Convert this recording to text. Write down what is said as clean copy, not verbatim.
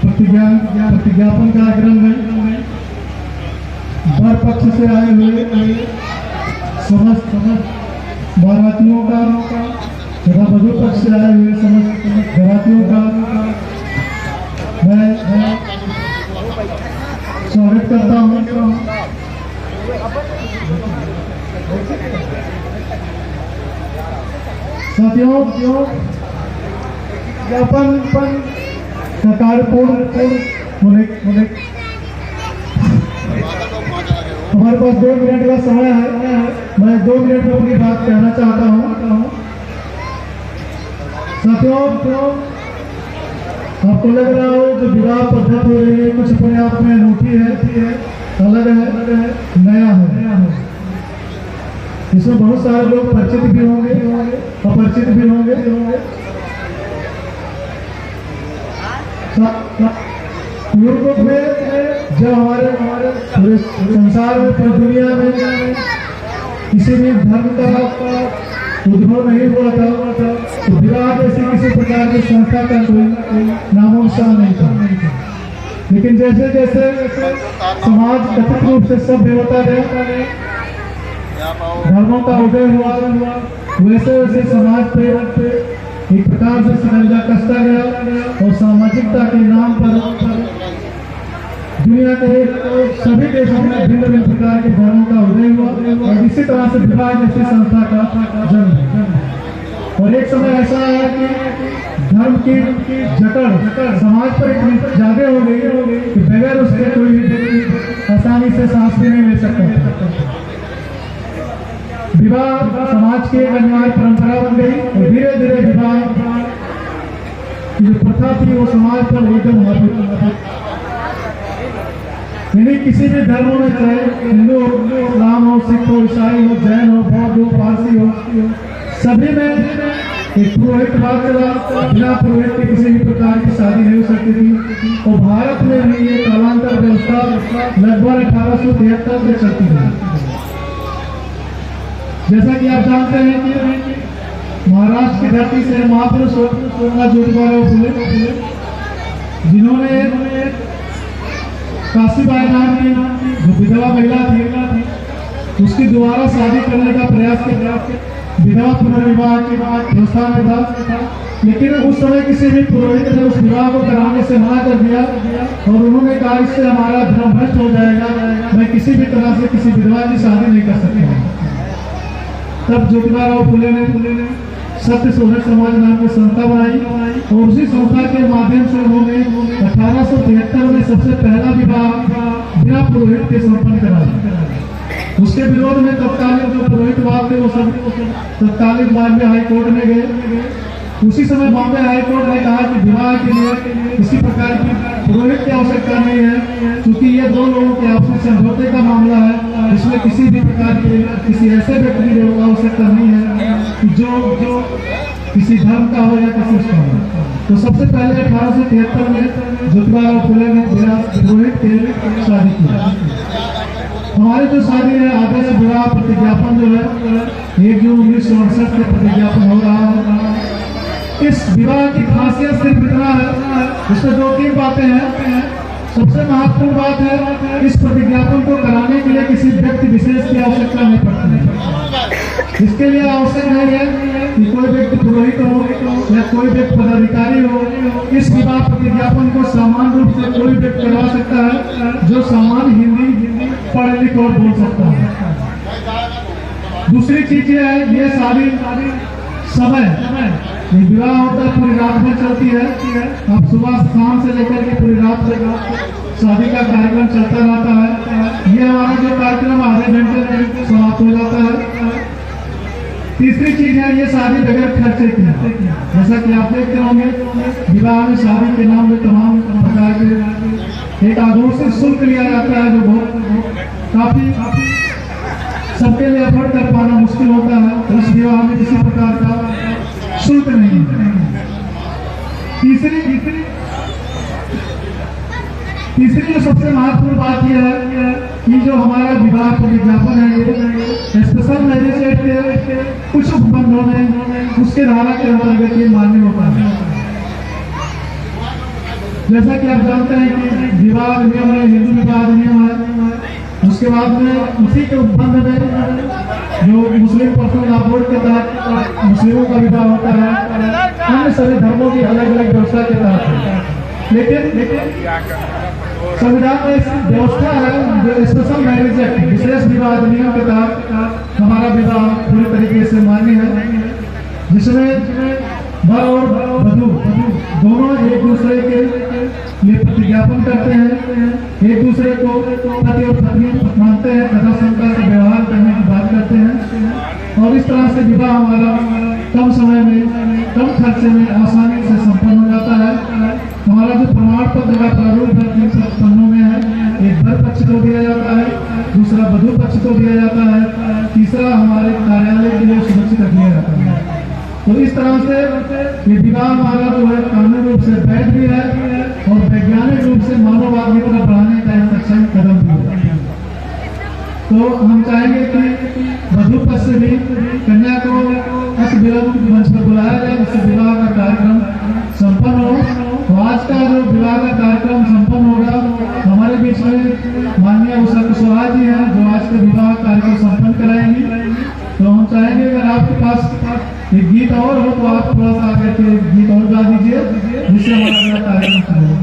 प्रतिज्ञापन कार्यक्रम में वर पक्ष से आए हुए समस्त बारातियों का तथा वधू पक्ष से आए हुए समस्त बारातियों का मैं स्वागत करता हूँ। साथियों, ज्ञापन का कार्यपूर्ण होने हमारे पास 2 मिनट का समय है। मैं 2 मिनट में अपनी बात कहना चाहता हूँ। साथियों, आपको लग रहा हो जो विवाह पद्धति हो रही है कुछ अपने आप में अनूठी है, अलग है, नया है। इसमें बहुत सारे लोग परिचित भी होंगे, अपरिचित भी होंगे। यूरोप में जब हमारे पूरे संसार में, पूरी दुनिया में किसी भी धर्म का उद्भव नहीं हुआ था तो विवाह जैसी किसी प्रकार की संस्था का कोई नामो निशान नहीं था। लेकिन जैसे जैसे समाज कथित रूप से सभ्य होता गया, धर्मों का उदय हुआ, वैसे वैसे समाज पे एक प्रकार से शिकंजा कसता गया और सामाजिकता के नाम पर दुनिया के सभी देशों में भिन्न भिन्न प्रकार के धर्मों का उदय हुआ और इसी तरह से विवाह जैसी संस्था का जन्म। और एक समय ऐसा आया कि धर्म की जकड़ समाज पर इतनी ज्यादा हो गई कि बगैर उसके कोई भी व्यक्ति आसानी से सांस भी नहीं ले सकता। विवाह समाज की एक अनिवार्य परंपरा बन गई और धीरे धीरे विवाह की जो प्रथा थी वो समाज पर एकदम हावी। यानी किसी भी धर्म में, चाहे हिंदू हो, इस्लाम हो, सिख हो, ईसाई हो, जैन हो, बौद्ध हो, पारसी हो, सभी में एक पुरोहितवाद चला। बिना पुरोहित के किसी भी प्रकार की शादी नहीं हो सकती थी। और भारत में भी ये कालांतर व्यवस्था लगभग 1873 से चलती है। जैसा कि आप जानते हैं कि महाराष्ट्र की धरती से महापुरुष ज्योतिबा फुले, जिन्होंने काशीबाई नाम की जो विधवा महिला थी उसकी दोबारा शादी करने का प्रयास किया। विधवा पुनर्विवाह के व्यवस्था में था, लेकिन उस समय किसी भी पुरोहित ने उस विवाह को कराने से मना कर दिया और उन्होंने कहा इससे हमारा धर्म भ्रष्ट हो जाएगा, मैं किसी भी तरह से किसी विधवा की शादी नहीं कर सकता। तब ज्योतिबा फुले ने सत्य शोधक समाज नाम की संस्था बनाई और उसी संस्था के माध्यम से उन्होंने 1873 में सबसे पहला विवाह बिना पुरोहित के संपन्न कराया। उसके विरोध में तत्कालीन जो पुरोहितवाद थे वो सब तत्कालीन बॉम्बे हाई कोर्ट में गए। उसी समय बॉम्बे हाई कोर्ट ने कहा कि विवाह के लिए किसी प्रकार की पुरोहित की आवश्यकता नहीं है, क्योंकि ये 2 लोगों के आपसी समझौते का मामला है। इसमें किसी भी प्रकार के किसी ऐसे व्यक्ति की आवश्यकता नहीं है जो किसी धर्म का हो या किसी उसका हो। तो सबसे पहले 1873 में ज्योतिबा फुले ने बिना पुरोहित के शादी की। हमारी जो शादी है आदर्श विवाह प्रतिज्ञापन जो है 1 जून 1968 के प्रतिज्ञापन हो रहा है। इस विवाह की खासियत सिर्फ इतना है, इसमें 2-3 बातें हैं। सबसे महत्वपूर्ण बात है इस प्रतिज्ञापन को कराने के लिए किसी व्यक्ति विशेष की आवश्यकता नहीं पड़ती। इसके लिए आवश्यक नहीं है कि कोई व्यक्ति पुरोहित हो या कोई व्यक्ति पदाधिकारी हो। इस विवाह प्रतिज्ञापन को सामान्य रूप से कोई व्यक्ति करवा सकता है जो सामान्य हिंदी पढ़ लिख और बोल सकता है। दूसरी चीज ये है, ये शादी समय ये विवाह होता है पूरी रात भर चलती है। अब सुबह शाम से लेकर के पूरी रात तक शादी का कार्यक्रम चलता रहता है। ये हमारा जो कार्यक्रम आधे घंटे में समाप्त हो जाता है। तीसरी चीज है ये शादी बगैर खर्चे की है। जैसा कि आप देखते होंगे विवाह में शादी के नाम में तमाम प्रकार के एक आघोषित शुल्क लिया जाता है जो बहुत काफी सबके लिए अफोर्ड कर पाना मुश्किल होता है। इस विवाह में किसी प्रकार का शुल्क नहीं है। तीसरी जो सबसे महत्वपूर्ण बात यह है कि जो हमारा विवाह प्रतिज्ञापन है ये स्पेशल मैजिस्ट्रेट के कुछ उपबंधों में उसके धारा के अंतर्गत ये मान्य होता है। जैसा कि आप जानते हैं कि विवाह अधिनियम में हिंदू विवाह अधिनियम है, उसके बाद में उसी के उपबंध में जो मुस्लिम पर्सनल लॉ बोर्ड के तहत मुस्लिमों का विवाह होता है, अन्य सभी धर्मों की अलग अलग व्यवस्था के तहत है। लेकिन संविधान में एक व्यवस्था है जो स्पेशल मैरिज एक्ट, विशेष विवाह अधिनियम के तहत हमारा विवाह पूरी तरीके से मान्य है, जिसमें वर और वधू दोनों एक दूसरे के लिए प्रतिज्ञापन करते हैं, एक दूसरे को पति और पत्नी मानते हैं तथा संकर से व्यवहार करने की बात करते हैं, और इस तरह से विवाह हमारा कम समय में कम खर्चे में आसानी से संपन्न हो जाता है। हमारा जो प्रमाण पत्र का प्रारूप है 300 पन्नों में है, एक वर पक्ष को दिया जाता है, दूसरा वधू पक्ष को दिया जाता है, तीसरा हमारे कार्यालय के लिए सुरक्षित रख दिया जाता है। तो इस तरह से ये विवाह हमारा जो है कानूनी रूप से वैध भी है और वैज्ञानिक रूप से मानववाद की तरफ बढ़ाने का एक अच्छा कदम भी है। तो हम चाहेंगे कि वधू पक्ष से भी कन्या को अति विलंब मंच पर बुलाया जाए, जिससे विवाह का कार्यक्रम संपन्न हो। तो आज का जो विवाह का कार्यक्रम संपन्न होगा, हमारे बीच में माननीय उषा कुशवाहा जी हैं जो आज के विवाह कार्यक्रम संपन्न कराएंगी। तो हम चाहेंगे अगर आपके पास एक गीत और हो तो आप थोड़ा सा आगे के गीत और गा दीजिए, जिससे हमारा कार्यक्रम शुरू हो।